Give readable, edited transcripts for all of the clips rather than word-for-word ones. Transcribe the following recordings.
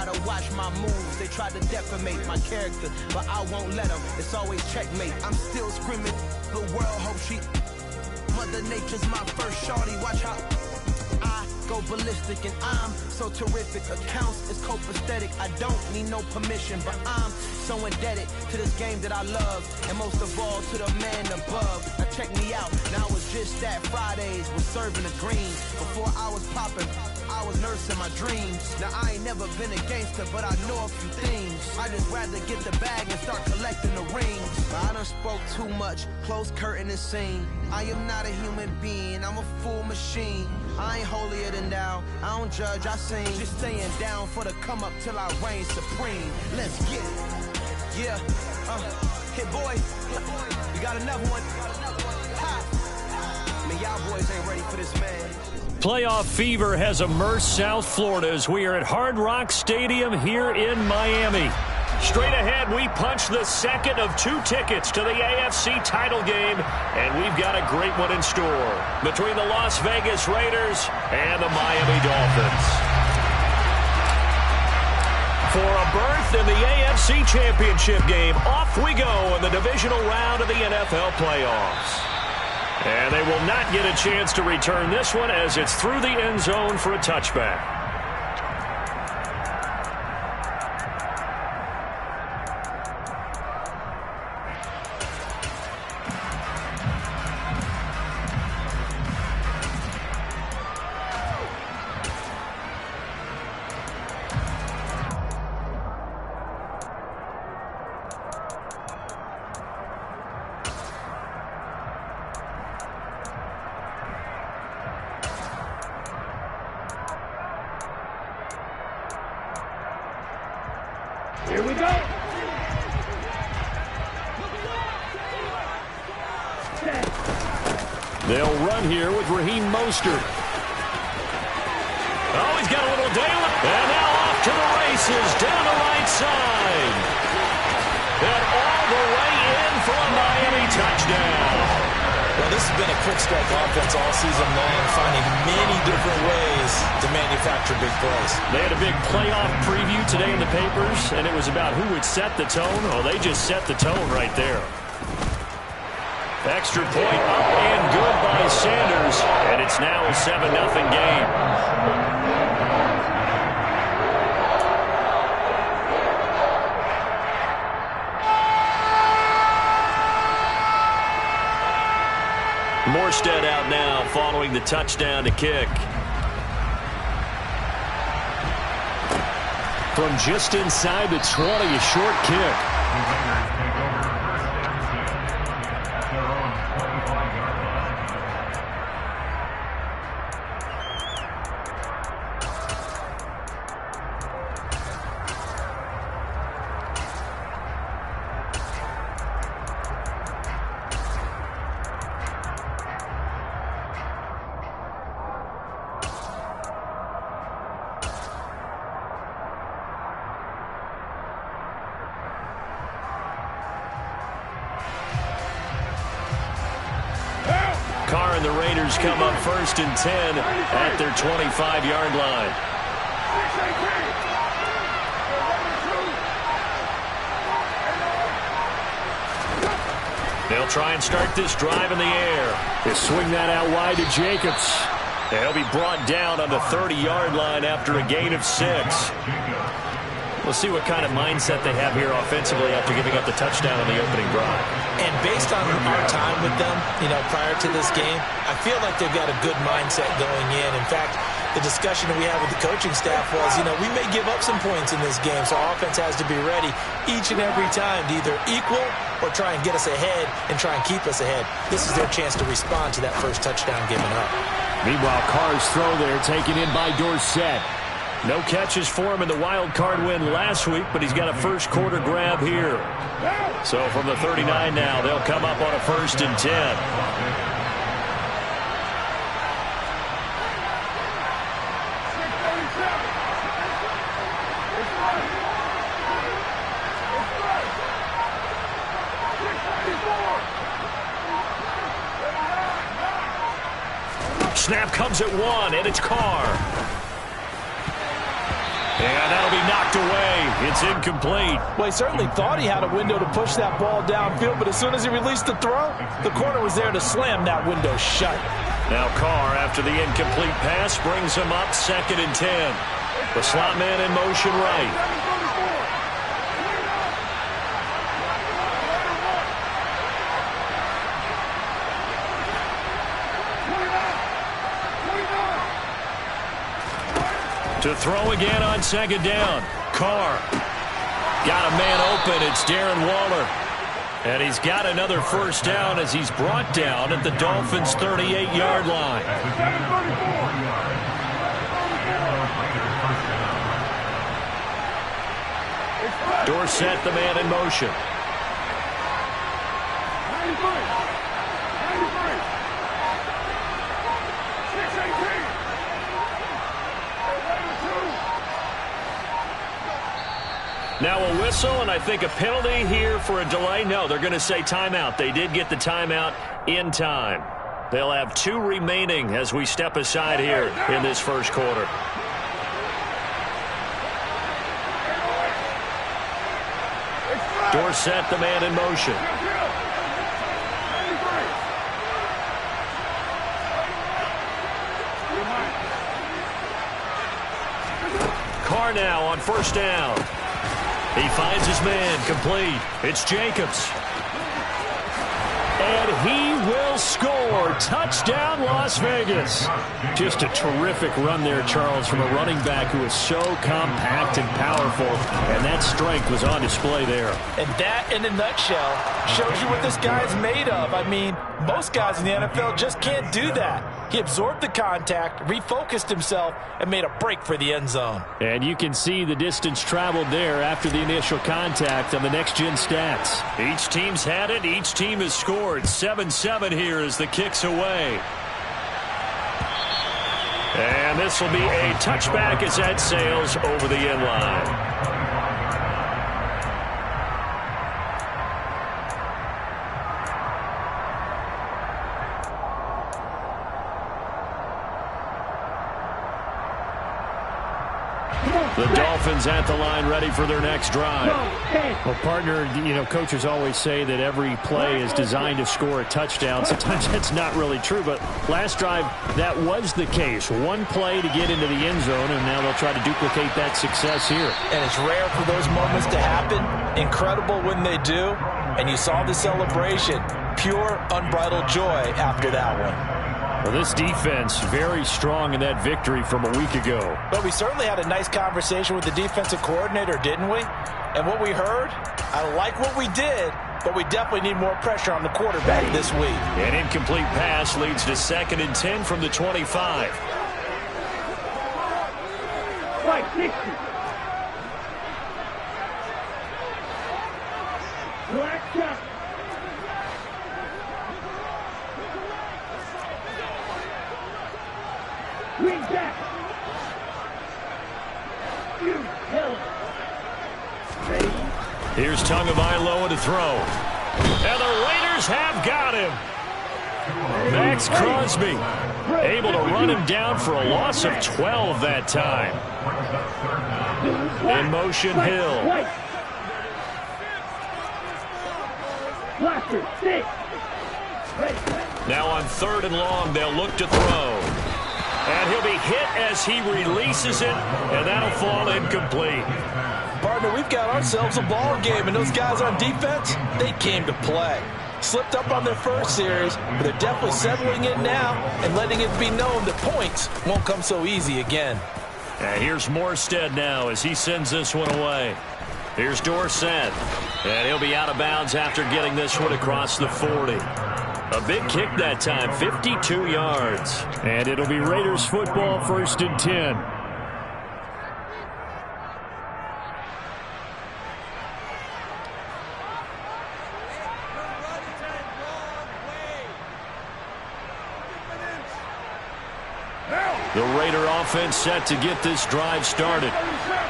gotta watch my moves. They try to defamate my character, but I won't let them. It's always checkmate. I'm still screaming. The world hope she. Mother Nature's my first shorty. Watch how I go ballistic, and I'm so terrific. Accounts is copacetic. I don't need no permission, but I'm so indebted to this game that I love, and most of all to the man above. Now check me out. Now it's just that Fridays was serving the green. Before I was popping, I was nursing my dreams. Now I ain't never been a gangster, but I know a few things. I just rather get the bag and start collecting the rings. I done spoke too much. Close curtain and scene. I am not a human being. I'm a full machine. I ain't holier than thou. I don't judge, I sing. Just staying down for the come up till I reign supreme. Let's get it. Yeah. Hit boy. We got another one. Ha. Man, y'all boys ain't ready for this, man. Playoff fever has immersed South Florida as we are at Hard Rock Stadium here in Miami. Straight ahead, we punch the second of 2 tickets to the AFC title game, and we've got a great one in store between the Las Vegas Raiders and the Miami Dolphins. For a berth in the AFC Championship game, off we go in the divisional round of the NFL playoffs. And they will not get a chance to return this one as it's through the end zone for a touchback. Here we go. They'll run here with Raheem Mostert. Oh, he's got a little Dalen. And now off to the races down the right side. And all the way in for a Miami touchdown. Well, this has been a quick strike offense all season long, finding many different ways to manufacture big plays. They had a big playoff preview today in the papers, and it was about who would set the tone. Oh, they just set the tone right there. Extra point up and good by Sanders, and it's now a 7-0 game. Morstead out now following the touchdown to kick. From just inside the 20, a short kick. Carr and the Raiders come up 1st and 10 at their 25-yard line. They'll try and start this drive in the air. They swing that out wide to Jacobs. They'll be brought down on the 30-yard line after a gain of 6. We'll see what kind of mindset they have here offensively after giving up the touchdown on the opening drive. And based on our time with them, prior to this game, I feel like they've got a good mindset going in. In fact, the discussion that we had with the coaching staff was, we may give up some points in this game, so our offense has to be ready each and every time to either equal or try and get us ahead and try and keep us ahead. This is their chance to respond to that first touchdown given up. Meanwhile, Carr's throw there taken in by Dorsett. No catches for him in the wild card win last week, but he's got a first quarter grab here. So from the 39 now, they'll come up on a 1st and 10. Snap comes at 1, and it's Carr. And that'll be knocked knocked away. It's incomplete. Well, he certainly thought he had a window to push that ball downfield, but as soon as he released the throw, the corner was there to slam that window shut. Now Carr, after the incomplete pass, brings him up 2nd and 10. The slot man in motion right. To throw again on 2nd down. Carr got a man open. It's Darren Waller. And he's got another 1st down as he's brought down at the Dolphins' 38-yard line. Dorsett, the man in motion. Now a whistle, and I think a penalty here for a delay. No, they're going to say timeout. They did get the timeout in time. They'll have 2 remaining as we step aside here in this first quarter. Dorsett, the man in motion. Carr now on 1st down. He finds his man, complete. It's Jacobs. And he will score. Touchdown, Las Vegas. Just a terrific run there, Charles, from a running back who is so compact and powerful. And that strength was on display there. And that, in a nutshell, shows you what this guy's made of. I mean, most guys in the NFL just can't do that. He absorbed the contact, refocused himself, and made a break for the end zone. And you can see the distance traveled there after the initial contact on the next-gen stats. Each team's had it. Each team has scored. 7-7 here as the kick's away. And this will be a touchback as that sails over the end line. The Dolphins at the line ready for their next drive. Well, partner, coaches always say that every play is designed to score a touchdown. Sometimes that's not really true, but last drive, that was the case. One play to get into the end zone, and now they'll try to duplicate that success here. And it's rare for those moments to happen. Incredible when they do. And you saw the celebration. Pure, unbridled joy after that one. Well, this defense very strong in that victory from a week ago. But we certainly had a nice conversation with the defensive coordinator, didn't we? And what we heard, I like what we did, but we definitely need more pressure on the quarterback this week. An incomplete pass leads to 2nd and 10 from the 25. Right, 60. Black shot. Green back. You hell. Here's Tagovailoa to throw. And the Raiders have got him. Max Crosby able to run him down for a loss of 12 that time. In motion, Hill. Now on 3rd and long, they'll look to throw. And he'll be hit as he releases it, and that'll fall incomplete. Partner, we've got ourselves a ball game, and those guys on defense, they came to play. Slipped up on their first series, but they're definitely settling in now and letting it be known that points won't come so easy again. And here's Morstead now as he sends this one away. Here's Dorsett, and he'll be out of bounds after getting this one across the 40. A big kick that time, 52 yards. And it'll be Raiders football, 1st and 10. The Raider offense set to get this drive started.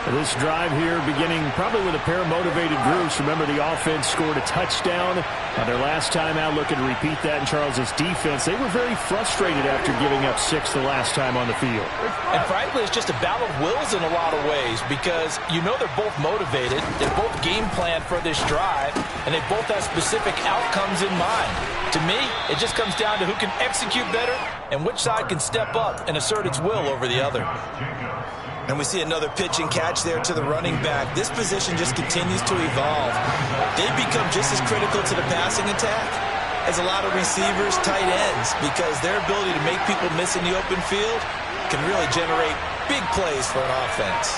This drive here beginning probably with a pair of motivated groups. Remember, the offense scored a touchdown on their last time out. Looking to repeat that in Charles's defense. They were very frustrated after giving up 6 the last time on the field. And frankly, it's just a battle of wills in a lot of ways because you know they're both motivated. They're both game planned for this drive, and they both have specific outcomes in mind. To me, it just comes down to who can execute better and which side can step up and assert its will over the other. And we see another pitch and catch there to the running back. This position just continues to evolve. They become just as critical to the passing attack as a lot of receivers, tight ends, because their ability to make people miss in the open field can really generate big plays for an offense.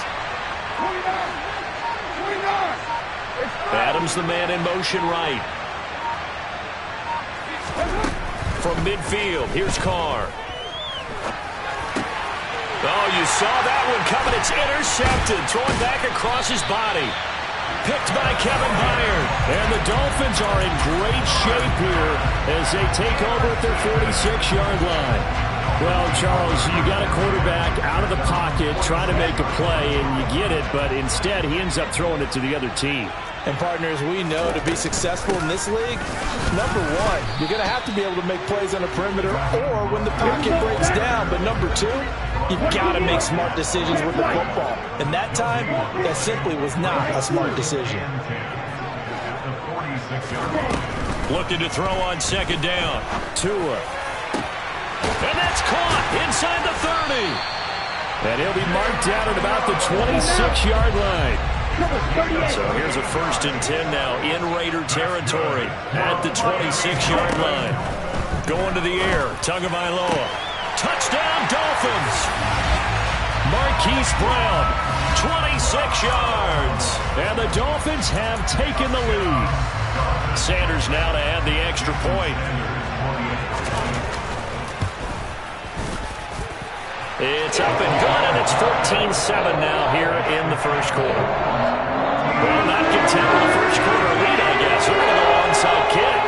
Adams the man in motion right. From midfield, here's Carr. Oh, you saw that one coming. It's intercepted. Thrown back across his body. Picked by Kevin Byard. And the Dolphins are in great shape here as they take over at their 46-yard line. Well, Charles, you got a quarterback out of the pocket trying to make a play, and you get it, but instead he ends up throwing it to the other team. And partners, we know to be successful in this league, number one, you're going to have to be able to make plays on the perimeter or when the pocket breaks down. But number two, you've got to make smart decisions with the football. And that time, that simply was not a smart decision. Looking to throw on second down. Tua. And that's caught inside the 30. And he'll be marked down at about the 26-yard line. So here's a 1st and 10 now in Raider territory at the 26-yard line. Going to the air, Tagovailoa. Touchdown, Dolphins. Marquise Brown, 26 yards. And the Dolphins have taken the lead. Sanders now to add the extra point. It's up and good, and it's 14-7 now here in the first quarter. Well, not content with the first quarter lead, I guess. We're going to go onside kick.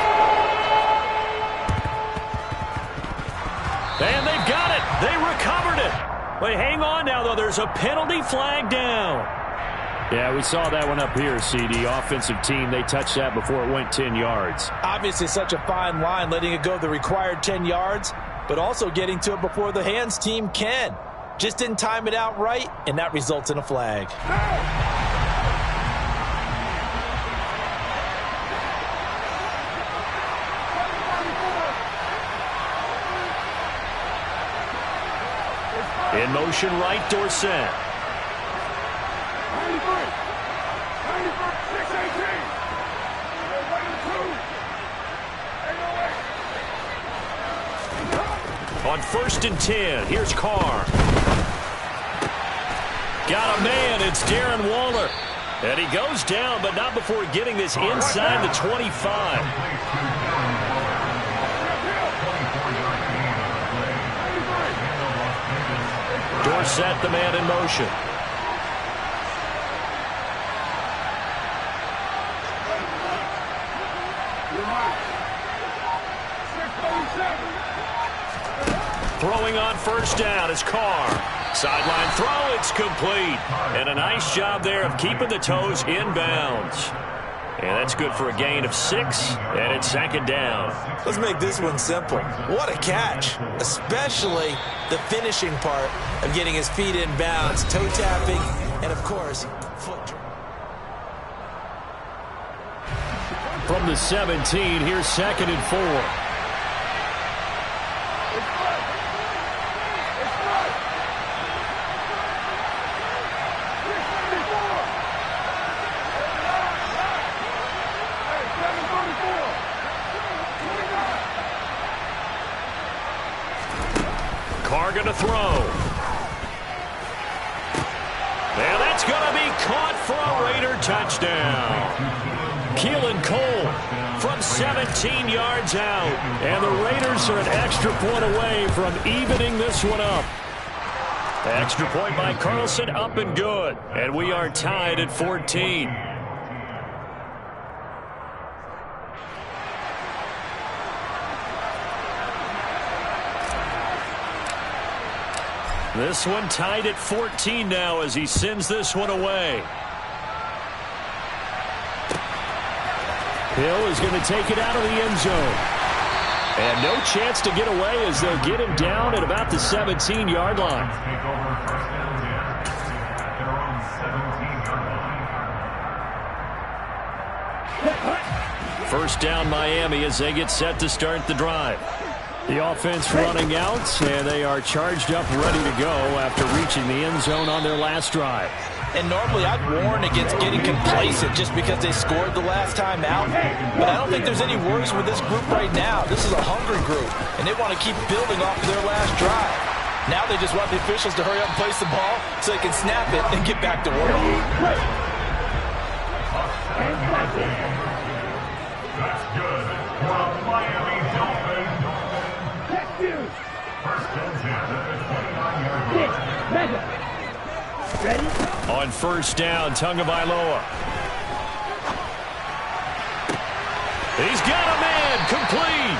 And they've got it. They recovered it. But hang on now, though. There's a penalty flag down. Yeah, we saw that one up here, CD. Offensive team, they touched that before it went 10 yards. Obviously, such a fine line, letting it go the required 10 yards, but also getting to it before the hands team can. Just didn't time it out right, and that results in a flag. In motion right, Dorsett. On 1st and 10, here's Carr. Got a man, it's Darren Waller. And he goes down, but not before getting this inside the 25. Dorsett, the man in motion. Throwing on 1st down is Carr. Sideline throw, it's complete. And a nice job there of keeping the toes inbounds. And that's good for a gain of 6, and it's 2nd down. Let's make this one simple. What a catch, especially the finishing part of getting his feet in bounds, toe tapping, and of course, foot. From the 17, here's 2nd and 4. Carr going to throw. And that's going to be caught for a Raider touchdown. Keelan Cole from 17 yards out. And the Raiders are an extra point away from evening this one up. Extra point by Carlson, up and good. And we are tied at 14. This one tied at 14 now as he sends this one away. Hill is going to take it out of the end zone. And no chance to get away as they'll get him down at about the 17-yard line. First down Miami as they get set to start the drive. The offense running out, and they are charged up, ready to go after reaching the end zone on their last drive. And normally I'd warn against getting complacent just because they scored the last time out. But I don't think there's any worries with this group right now. This is a hungry group, and they want to keep building off of their last drive. Now they just want the officials to hurry up and place the ball so they can snap it and get back to work. That's good for a Miami Dolphins. First and 10 at the 29-yard line. Ready? On first down, Tagovailoa. He's got a man, complete.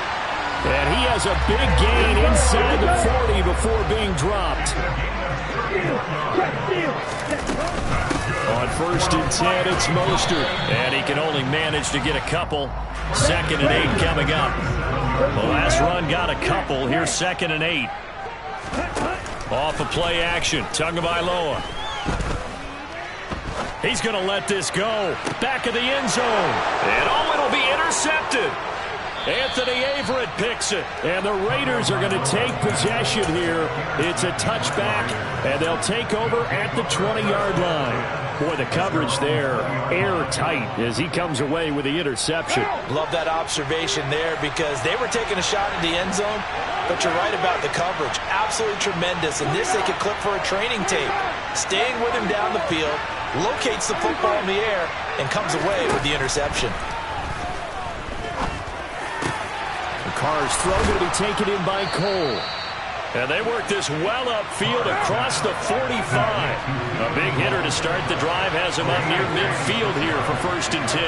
And he has a big gain inside the 40 before being dropped. On first and 10, it's Mostert. And he can only manage to get a couple. Second and 8 coming up. The last run got a couple. Here's second and 8. Off of play action, Tagovailoa. He's going to let this go. Back of the end zone. And it'll be intercepted. Anthony Averett picks it. And the Raiders are going to take possession here. It's a touchback, and they'll take over at the 20-yard line. Boy, the coverage there, airtight as he comes away with the interception. Love that observation there because they were taking a shot at the end zone, but you're right about the coverage. Absolutely tremendous. And this they could clip for a training tape. Staying with him down the field, locates the football in the air, and comes away with the interception. The Carr's throw going to be taken in by Cole. And they work this well upfield across the 45. A big hitter to start the drive has him up near midfield here for first and 10.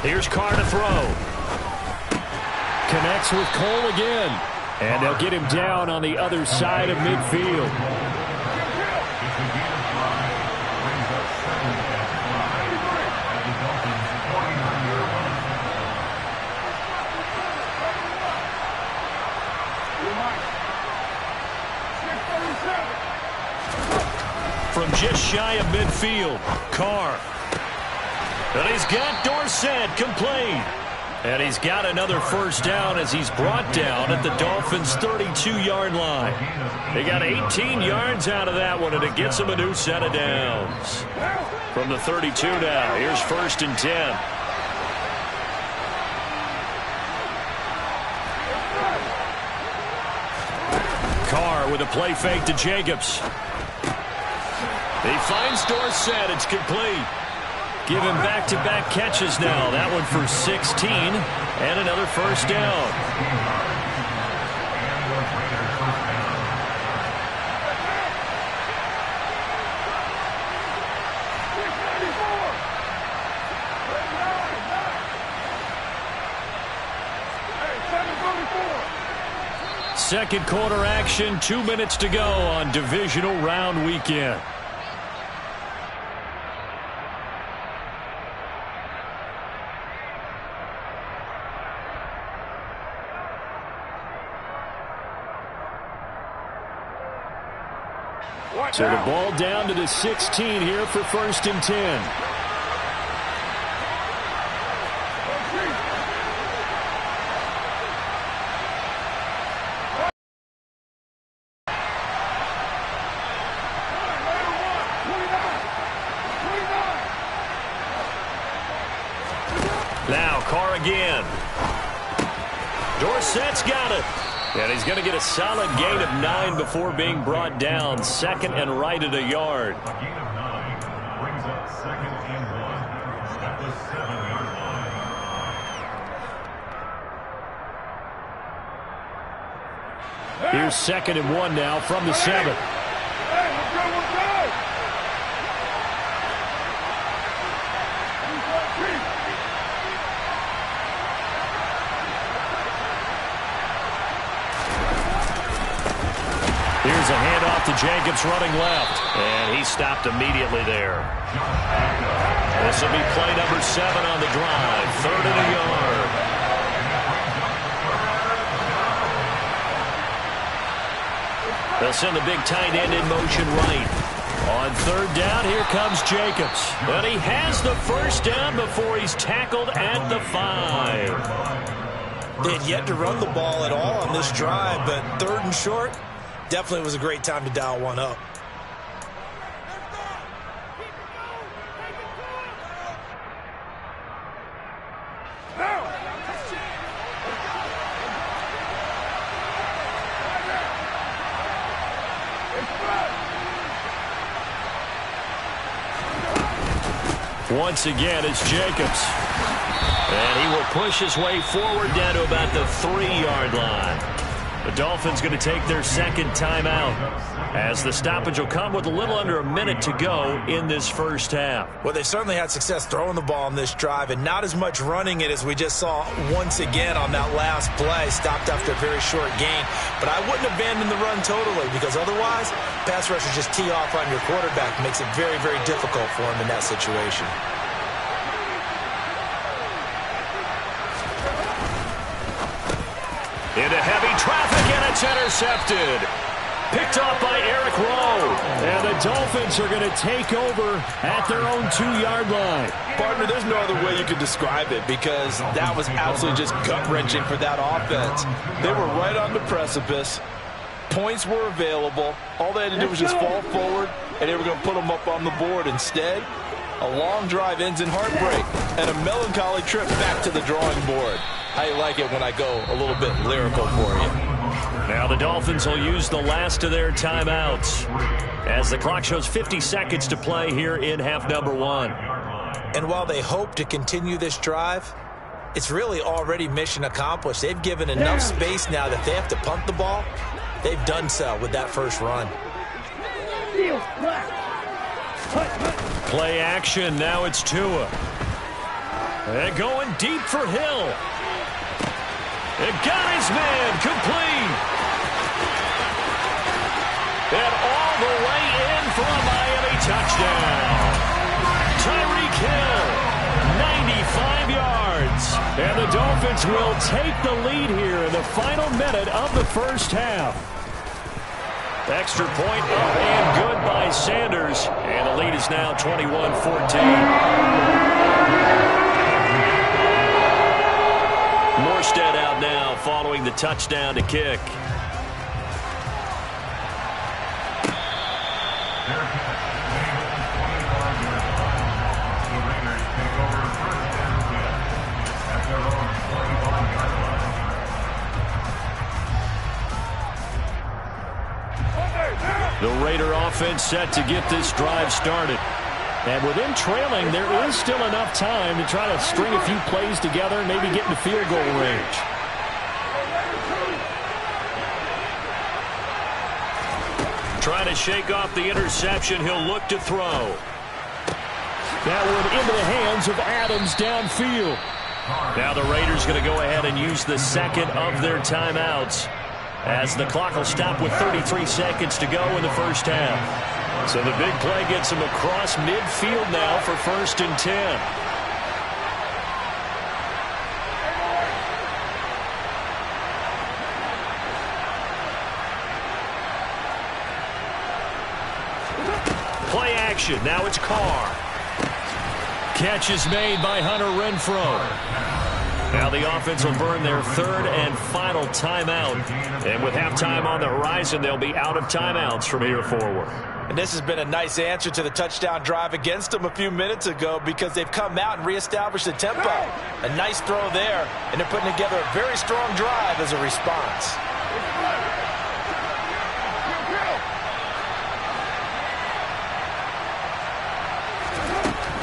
Here's Carr to throw. Connects with Cole again. And they'll get him down on the other side of midfield. From just shy of midfield, Carr. And he's got Dorsett complete. And he's got another first down as he's brought down at the Dolphins' 32-yard line. They got 18 yards out of that one, and it gets them a new set of downs. From the 32 now, here's first and 10. Carr with a play fake to Jacobs. He finds Dorsett. It's complete. Give him back-to-back catches now. That one for 16 and another first down. Second quarter action, 2 minutes to go on divisional round weekend. So the ball down to the 16 here for first and 10. Now Carr again. Dorsett's got it. And he's going to get a solid gain of 9 before being brought down. Second and right at a yard. A gain of 9 brings up second and 1 at the 7-yard line. Here's second and 1 now from the 7. Here's a handoff to Jacobs running left. And he stopped immediately there. This will be play number 7 on the drive. 3rd and a yard. They'll send the big tight end in motion right. On 3rd down, here comes Jacobs. And he has the first down before he's tackled at the 5. They had yet to run the ball at all on this drive, but 3rd and short, definitely was a great time to dial one up. Once again, it's Jacobs. And he will push his way forward down to about the 3-yard line. The Dolphins going to take their second timeout as the stoppage will come with a little under a minute to go in this first half. Well, they certainly had success throwing the ball on this drive and not as much running it as we just saw once again on that last play. Stopped after a very short gain. But I wouldn't abandon the run totally because otherwise, pass rushers just tee off on your quarterback. Makes it very, very difficult for him in that situation. Into heavy traffic, and it's intercepted. Picked off by Eric Rowe. And the Dolphins are going to take over at their own 2-yard line. Partner, there's no other way you could describe it because that was absolutely just gut-wrenching for that offense. They were right on the precipice. Points were available. All they had to do was just fall forward, and they were going to put them up on the board. Instead, a long drive ends in heartbreak and a melancholy trip back to the drawing board. I like it when I go a little bit lyrical for you. Now the Dolphins will use the last of their timeouts as the clock shows 50 seconds to play here in half number 1. And while they hope to continue this drive, it's really already mission accomplished. They've given enough space now that they have to punt the ball. They've done so with that first run. Play action. Now it's Tua. They're going deep for Hill. It got his man complete. And all the way in for a Miami touchdown. Tyreek Hill, 95 yards. And the Dolphins will take the lead here in the final minute of the first half. Extra point up and good by Sanders. And the lead is now 21-14. Morstead out now following the touchdown to kick. The Raider offense set to get this drive started. And with them trailing, there is still enough time to try to string a few plays together and maybe get into field goal range. Trying to shake off the interception, he'll look to throw. That one into the hands of Adams downfield. Now the Raiders going to go ahead and use the second of their timeouts as the clock will stop with 33 seconds to go in the first half. So the big play gets him across midfield now for 1st and 10. Play action. Now it's Carr. Catch is made by Hunter Renfrow. Now the offense will burn their 3rd and final timeout. And with halftime on the horizon, they'll be out of timeouts from here forward. And this has been a nice answer to the touchdown drive against them a few minutes ago because they've come out and reestablished the tempo. A nice throw there, and they're putting together a very strong drive as a response.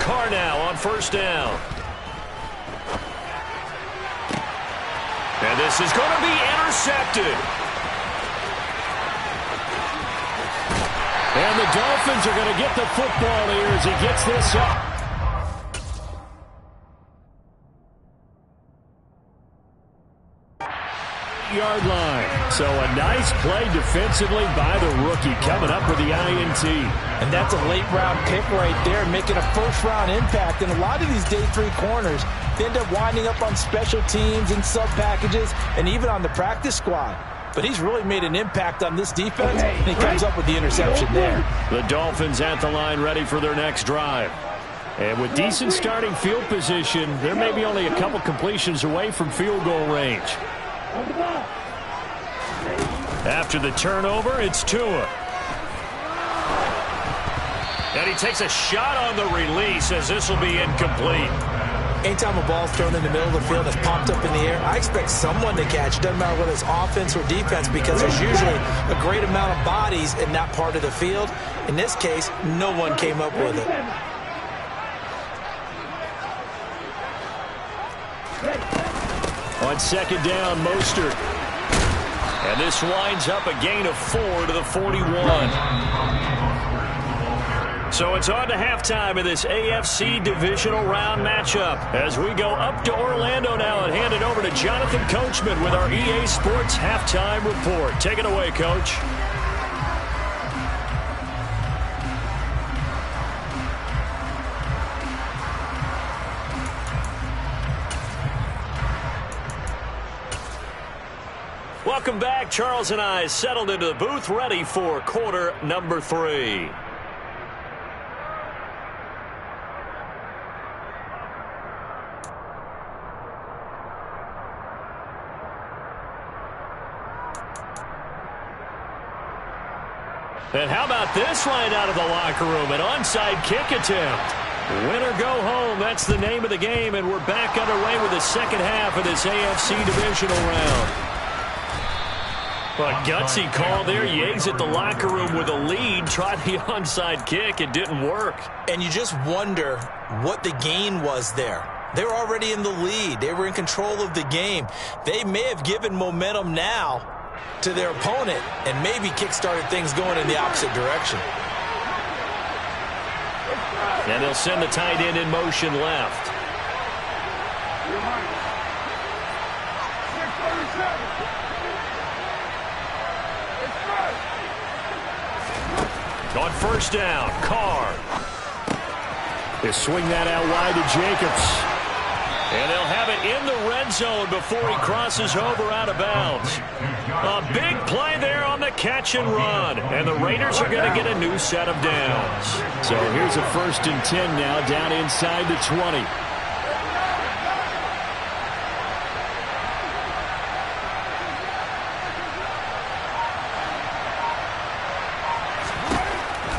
Carr now on 1st down. And this is going to be intercepted. And the Dolphins are going to get the football here as he gets this up. 8-yard line. So a nice play defensively by the rookie coming up with the INT. And that's a late-round pick right there, making a first-round impact. And a lot of these day 3 corners, they end up winding up on special teams and sub-packages and even on the practice squad. But he's really made an impact on this defense, and he comes up with the interception there. The Dolphins at the line ready for their next drive. And with decent starting field position, they're maybe only a couple completions away from field goal range. After the turnover, it's Tua. And he takes a shot on the release as this will be incomplete. Anytime a ball's thrown in the middle of the field that's popped up in the air, I expect someone to catch. It doesn't matter whether it's offense or defense, because there's usually a great amount of bodies in that part of the field. In this case, no one came up with it. On second down, Mostert. And this winds up a gain of 4 to the 41. So it's on to halftime of this AFC divisional round matchup as we go up to Orlando now and hand it over to Jonathan Coachman with our EA Sports halftime report. Take it away, Coach. Welcome back. Charles and I settled into the booth ready for quarter number 3. And how about this right out of the locker room? An onside kick attempt. Win or go home, that's the name of the game, and we're back underway with the second half of this AFC divisional round. A gutsy call there. You exit the locker room with a lead, tried the onside kick, it didn't work. And you just wonder what the gain was there. They were already in the lead. They were in control of the game. They may have given momentum now to their opponent and maybe kick-started things going in the opposite direction. And they'll send the tight end in motion left. On first down, Carr. They swing that out wide to Jacobs. And they'll have it in the red zone before he crosses over out of bounds. A big play there on the catch and run. And the Raiders are going to get a new set of downs. So here's a 1st and 10 now down inside the 20.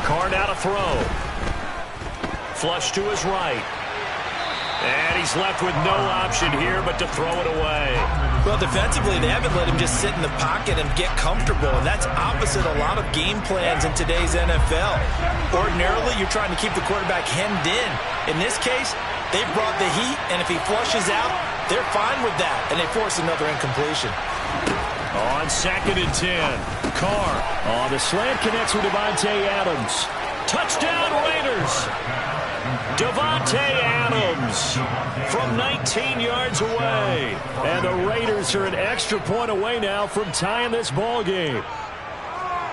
Carr now to throw. Flush to his right. And he's left with no option here but to throw it away. Well, defensively, they haven't let him just sit in the pocket and get comfortable, and that's opposite a lot of game plans in today's NFL. Ordinarily, you're trying to keep the quarterback hemmed in. In this case, they brought the heat, and if he flushes out, they're fine with that, and they force another incompletion. On 2nd and 10, Carr. Oh, the slant connects with Davante Adams. Touchdown, Raiders! Davante Adams from 19 yards away. And the Raiders are an extra point away now from tying this ball game.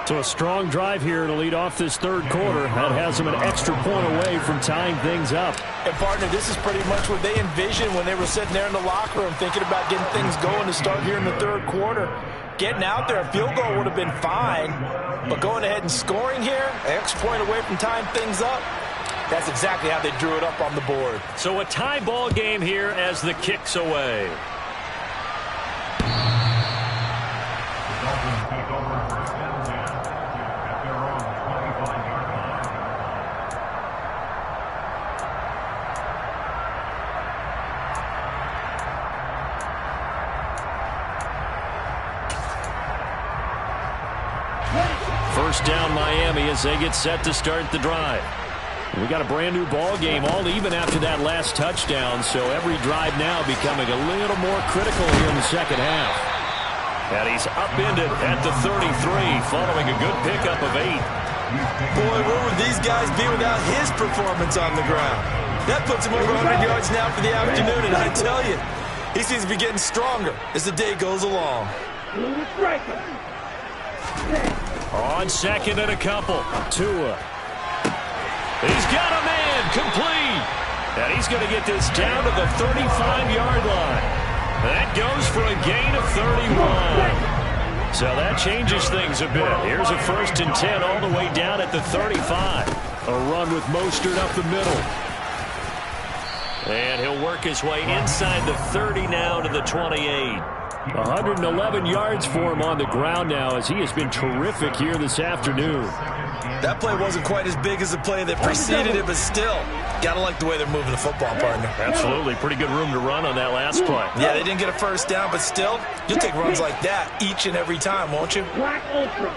So a strong drive here to lead off this third quarter. That has them an extra point away from tying things up. And, partner, this is pretty much what they envisioned when they were sitting there in the locker room thinking about getting things going to start here in the third quarter. Getting out there, a field goal would have been fine. But going ahead and scoring here, an extra point away from tying things up, that's exactly how they drew it up on the board. So a tie ball game here as the kick's away. First down, Miami, as they get set to start the drive. We got a brand new ball game, all even after that last touchdown, so every drive now becoming a little more critical here in the second half. And he's upended at the 33 following a good pickup of 8. Boy, where would these guys be without his performance on the ground? That puts him over 100 yards now for the afternoon, and I tell you, he seems to be getting stronger as the day goes along. Blue striker. On second and a couple. Tua. He's got a man complete. And he's going to get this down to the 35-yard line. That goes for a gain of 31. So that changes things a bit. Here's a 1st and 10 all the way down at the 35. A run with Mostert up the middle. And he'll work his way inside the 30 now to the 28. 111 yards for him on the ground now as he has been terrific here this afternoon. That play wasn't quite as big as the play that preceded it, but still, got to like the way they're moving the football, partner. Absolutely. Pretty good room to run on that last play. Yeah, they didn't get a first down, but still, you'll take runs like that each and every time, won't you? Black Ultra.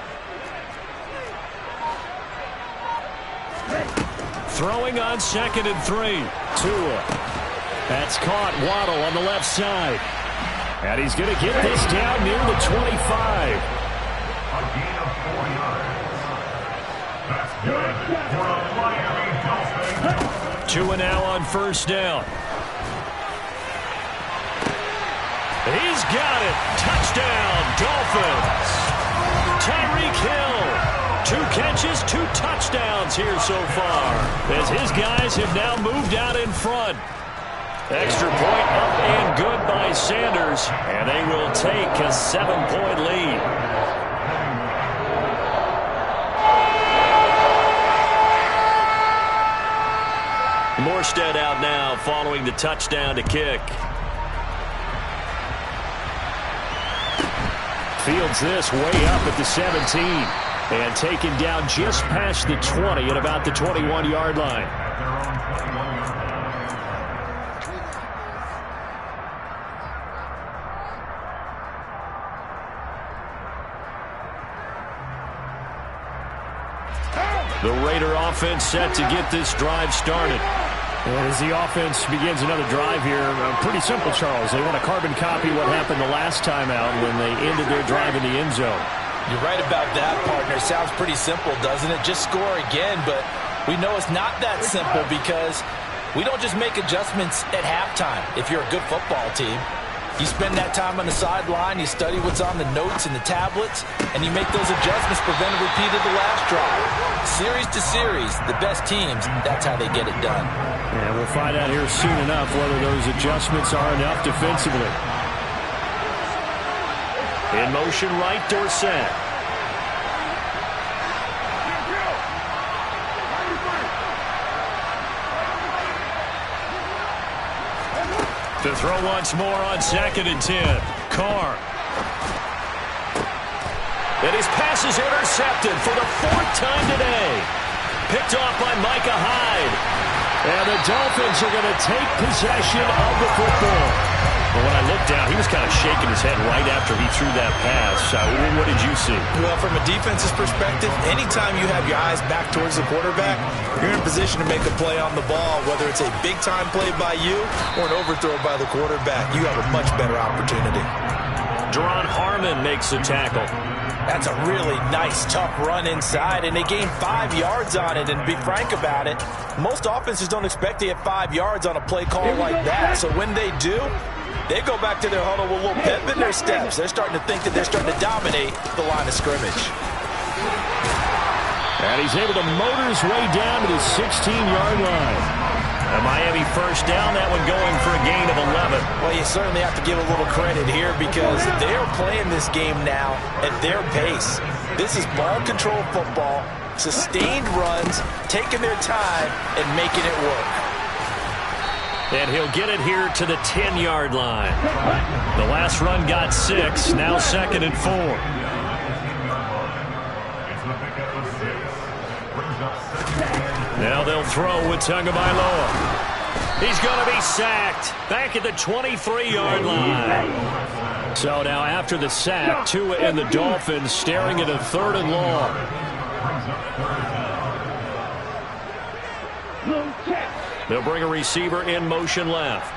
Throwing on 2nd and 3. Tua. That's caught. Waddle on the left side. And he's going to get this down near the 25. A gain of 4 yards. That's good for the Miami Dolphins. Tua now on 1st down. He's got it. Touchdown, Dolphins. Tyreek Hill. 2 catches, 2 touchdowns here so far, as his guys have now moved out in front. Extra point up and good by Sanders, and they will take a 7-point lead. Morstead out now following the touchdown to kick. Fields this way up at the 17 and taken down just past the 20 at about the 21-yard line. The Raider offense set to get this drive started. And as the offense begins another drive here, pretty simple, Charles. They want to carbon copy what happened the last time out when they ended their drive in the end zone. You're right about that, partner. Sounds pretty simple, doesn't it? Just score again, but we know it's not that simple because we don't just make adjustments at halftime. If you're a good football team, you spend that time on the sideline, you study what's on the notes and the tablets, and you make those adjustments, prevent a repeat of the last drive. Series to series, the best teams, that's how they get it done. Yeah, we'll find out here soon enough whether those adjustments are enough defensively. In motion right, Dorsett. To throw once more on 2nd and 10. Carr. And his pass is intercepted for the 4th time today. Picked off by Micah Hyde. And the Dolphins are going to take possession of the football. Well, when I looked down, he was kind of shaking his head right after he threw that pass. What did you see? Well, from a defense's perspective, anytime you have your eyes back towards the quarterback, you're in a position to make a play on the ball, whether it's a big-time play by you or an overthrow by the quarterback. You have a much better opportunity. Deron Harmon makes the tackle. That's a really nice, tough run inside, and they gained 5 yards on it. And to be frank about it, most offenses don't expect to get 5 yards on a play call like that. So when they do, they go back to their huddle with a little pep in their steps. They're starting to think that they're starting to dominate the line of scrimmage. And he's able to motor his way down to the 16-yard line. A Miami 1st down, that one going for a gain of 11. Well, you certainly have to give a little credit here because they're playing this game now at their pace. This is ball control football, sustained runs, taking their time, and making it work. And he'll get it here to the 10-yard line. The last run got 6, now 2nd and 4. Now they'll throw with Tagovailoa. He's going to be sacked back at the 23-yard line. So now after the sack, Tua and the Dolphins staring at a 3rd and long. They'll bring a receiver in motion left.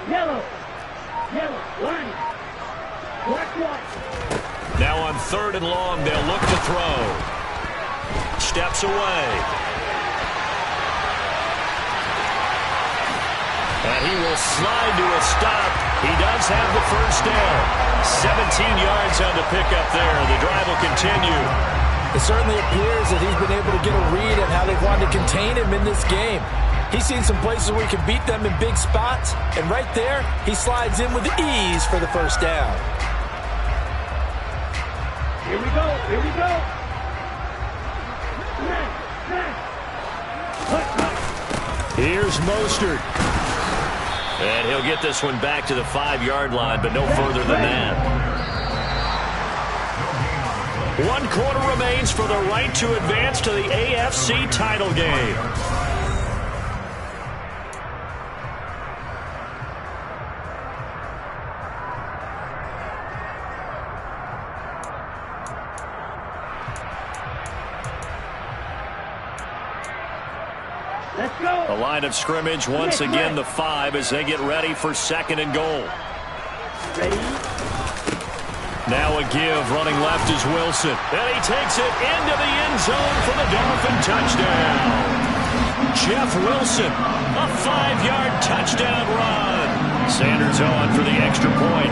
Yellow. Line. Black. Now on 3rd and long, they'll look to throw. Steps away. And he will slide to a stop He does have the first down. 17 yards on the pickup there. The drive will continue. It certainly appears that he's been able to get a read on how they've wanted to contain him in this game. He's seen some places where he can beat them in big spots, and right there, he slides in with ease for the first down. Here we go. Here we go. Here's Mostert. And he'll get this one back to the 5-yard line, but no further than that. 1 quarter remains for the right to advance to the AFC title game. Let's go. The line of scrimmage once again the 5 as they get ready for 2nd and goal. Ready? Now a give, running left is Wilson. And he takes it into the end zone for the Dolphin touchdown. Jeff Wilson, a 5-yard touchdown run. Sanders on for the extra point.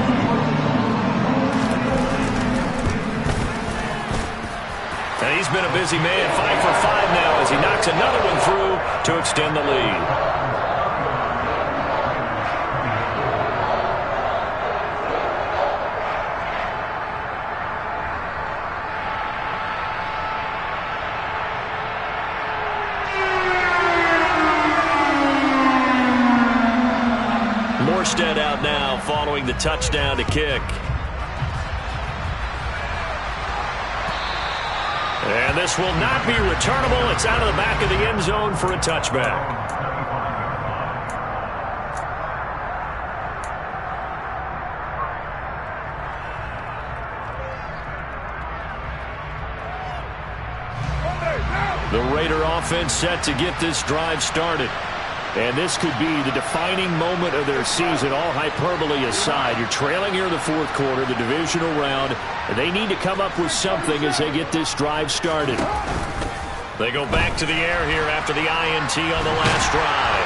And he's been a busy man, 5 for 5 now as he knocks another one through to extend the lead. Morstead out now following the touchdown to kick. And this will not be returnable. It's out of the back of the end zone for a touchback. The Raider offense set to get this drive started. And this could be the defining moment of their season, all hyperbole aside. You're trailing here in the 4th quarter, the divisional round, and they need to come up with something as they get this drive started. They go back to the air here after the INT on the last drive.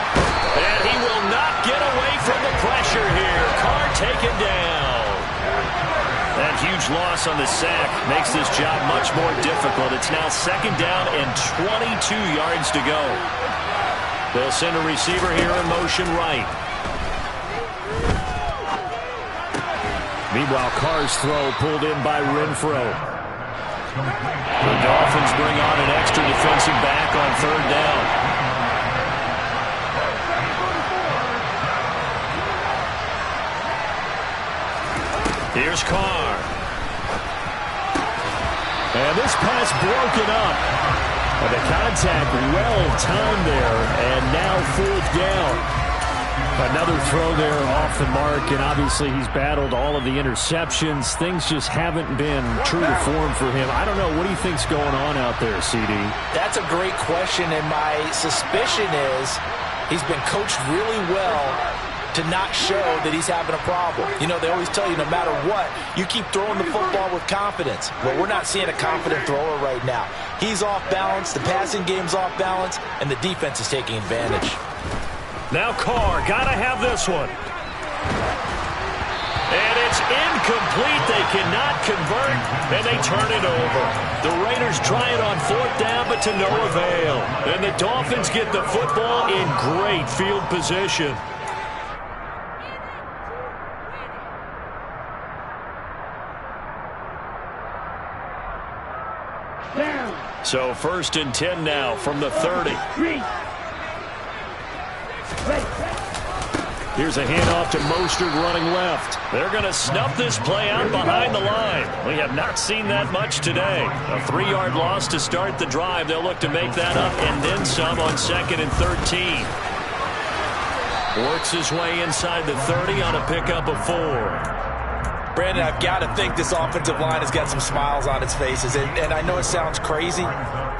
And he will not get away from the pressure here. Carr taken down. That huge loss on the sack makes this job much more difficult. It's now 2nd down and 22 yards to go. They'll send a receiver here in motion right. Meanwhile, Carr's throw pulled in by Renfro. The Dolphins bring on an extra defensive back on 3rd down. Here's Carr. And this pass broken up. And the contact well-timed there, and now 4th down. Another throw there off the mark, and obviously he's battled all of the interceptions. Things just haven't been true to form for him. I don't know. What do you think's going on out there, CD? That's a great question, and my suspicion is he's been coached really well to not show that he's having a problem. You know, they always tell you no matter what, you keep throwing the football with confidence. Well, we're not seeing a confident thrower right now. He's off balance, the passing game's off balance, and the defense is taking advantage. Now Carr, gotta have this one. And it's incomplete. They cannot convert, and they turn it over. The Raiders try it on 4th down, but to no avail. And the Dolphins get the football in great field position. So 1st and 10 now from the 30. Here's a handoff to Mostert running left. They're going to snuff this play out behind the line. We have not seen that much today. A 3-yard loss to start the drive. They'll look to make that up and then some on 2nd and 13. Works his way inside the 30 on a pickup of 4. Brandon, I've got to think this offensive line has got some smiles on its faces. And I know it sounds crazy,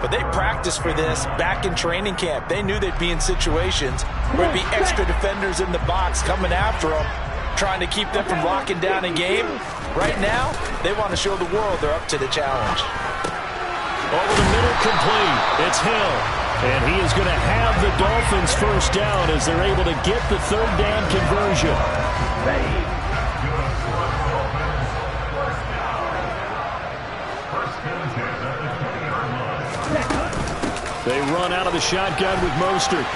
but they practiced for this back in training camp. They knew they'd be in situations where there'd be extra defenders in the box coming after them, trying to keep them from locking down a game. Right now, they want to show the world they're up to the challenge. Over the middle, complete. It's Hill. And he is going to have the Dolphins first down as they're able to get the 3rd down conversion. Ready. They run out of the shotgun with Mostert.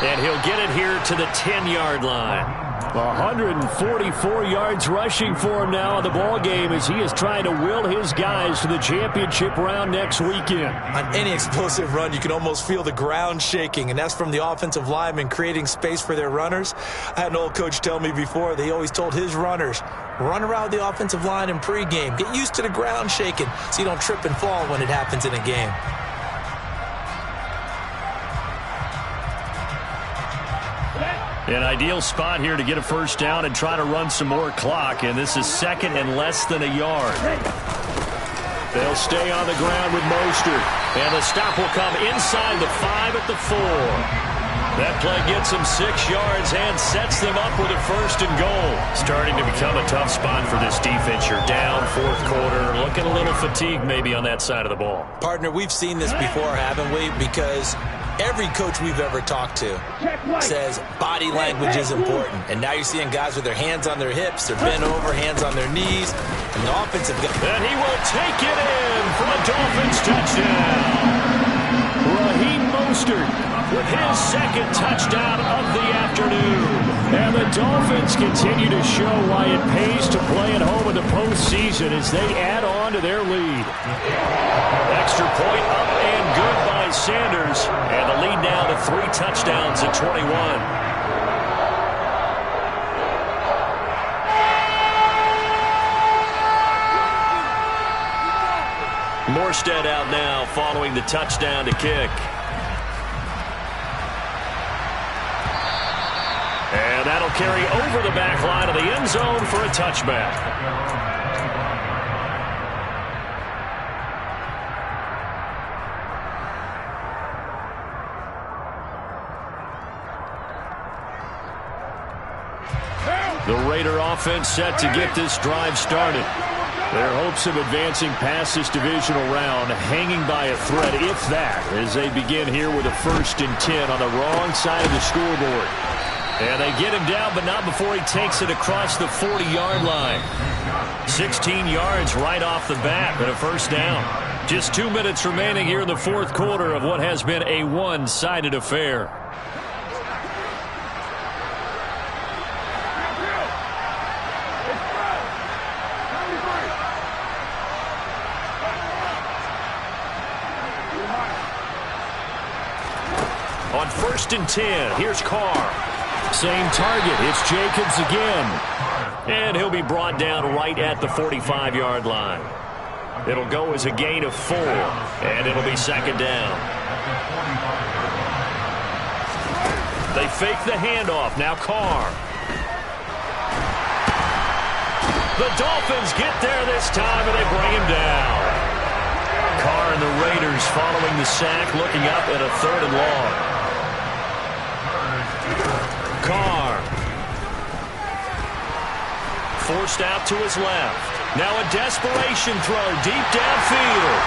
And he'll get it here to the 10-yard line. 144 yards rushing for him now in the ball game as he is trying to will his guys to the championship round next weekend. On any explosive run, you can almost feel the ground shaking, and that's from the offensive linemen creating space for their runners. I had an old coach tell me before, they always told his runners, run around the offensive line in pregame. Get used to the ground shaking so you don't trip and fall when it happens in a game. An ideal spot here to get a first down and try to run some more clock, and this is second and less than a yard. They'll stay on the ground with Mostert, and the stop will come inside the 5 at the 4. That play gets them 6 yards and sets them up with a first and goal. Starting to become a tough spot for this defense. You're down, fourth quarter, looking a little fatigued maybe on that side of the ball. Partner, we've seen this before, haven't we? Because every coach we've ever talked to says body language is important. And now you're seeing guys with their hands on their hips, they're bent over, hands on their knees, and the offensive guy. And he will take it in for a Dolphins touchdown. Raheem Mostert with his second touchdown of the afternoon. And the Dolphins continue to show why it pays to play at home in the postseason as they add on to their lead. Extra point up and good by Sanders. And the lead now to 3 touchdowns at 21. Morstead out now following the touchdown to kick. And that'll carry over the back line of the end zone for a touchback. The Raider offense set to get this drive started. Their hopes of advancing past this divisional round hanging by a thread, if that, as they begin here with a 1st and 10 on the wrong side of the scoreboard. And they get him down, but not before he takes it across the 40-yard line. 16 yards right off the bat, but a first down. Just 2 minutes remaining here in the fourth quarter of what has been a one-sided affair. On 1st and 10, here's Carr. Same target. It's Jacobs again. And he'll be brought down right at the 45-yard line. It'll go as a gain of 4, and it'll be second down. They fake the handoff. Now Carr. The Dolphins get there this time, and they bring him down. Carr and the Raiders following the sack, looking up at a 3rd and long. Carr. Forced out to his left. Now a desperation throw deep downfield.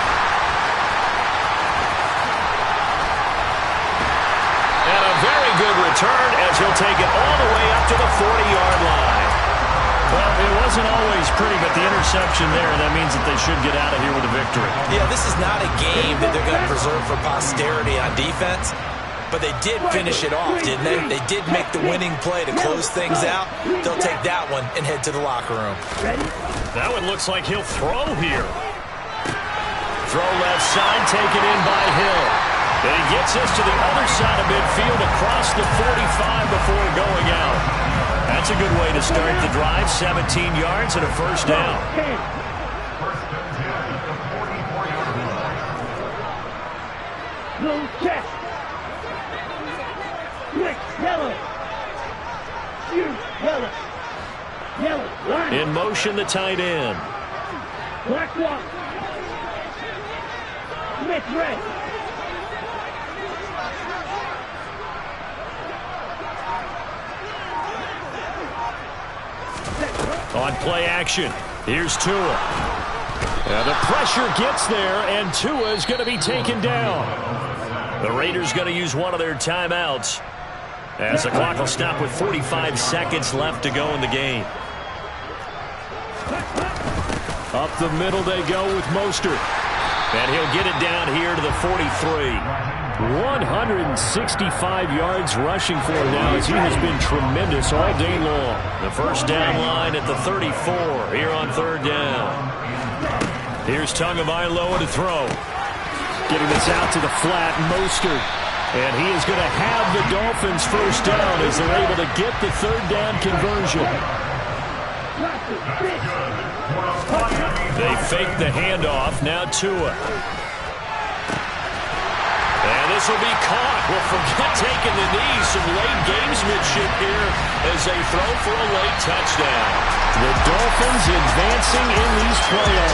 And a very good return as he'll take it all the way up to the 40-yard line. Well, it wasn't always pretty, but the interception there, that means that they should get out of here with a victory. Yeah, this is not a game that they're going to preserve for posterity on defense. But they did finish it off, didn't they? They did make the winning play to close things out. They'll take that one and head to the locker room. That one looks like he'll throw here. Throw left side, taken in by Hill. And he gets us to the other side of midfield across the 45 before going out. That's a good way to start the drive. 17 yards and a first down. Blue check. Quick, yellow. Shoot, yellow. Yellow, line. In motion, the tight end. Black one. Smith, red. On play action, here's Tua. And the pressure gets there, and Tua is going to be taken down. The Raiders going to use one of their timeouts as the clock will stop with 45 seconds left to go in the game. Up the middle they go with Mostert. And he'll get it down here to the 43. 165 yards rushing for him now as he has been tremendous all day long. The first down line at the 34 here on third down. Here's Tagovailoa to throw. Getting this out to the flat, Mostert. And he is going to have the Dolphins first down as they're able to get the third down conversion. They fake the handoff. Now Tua. And this will be caught. Well, forget taking the knee. Some late gamesmanship here as they throw for a late touchdown. The Dolphins advancing in these playoffs.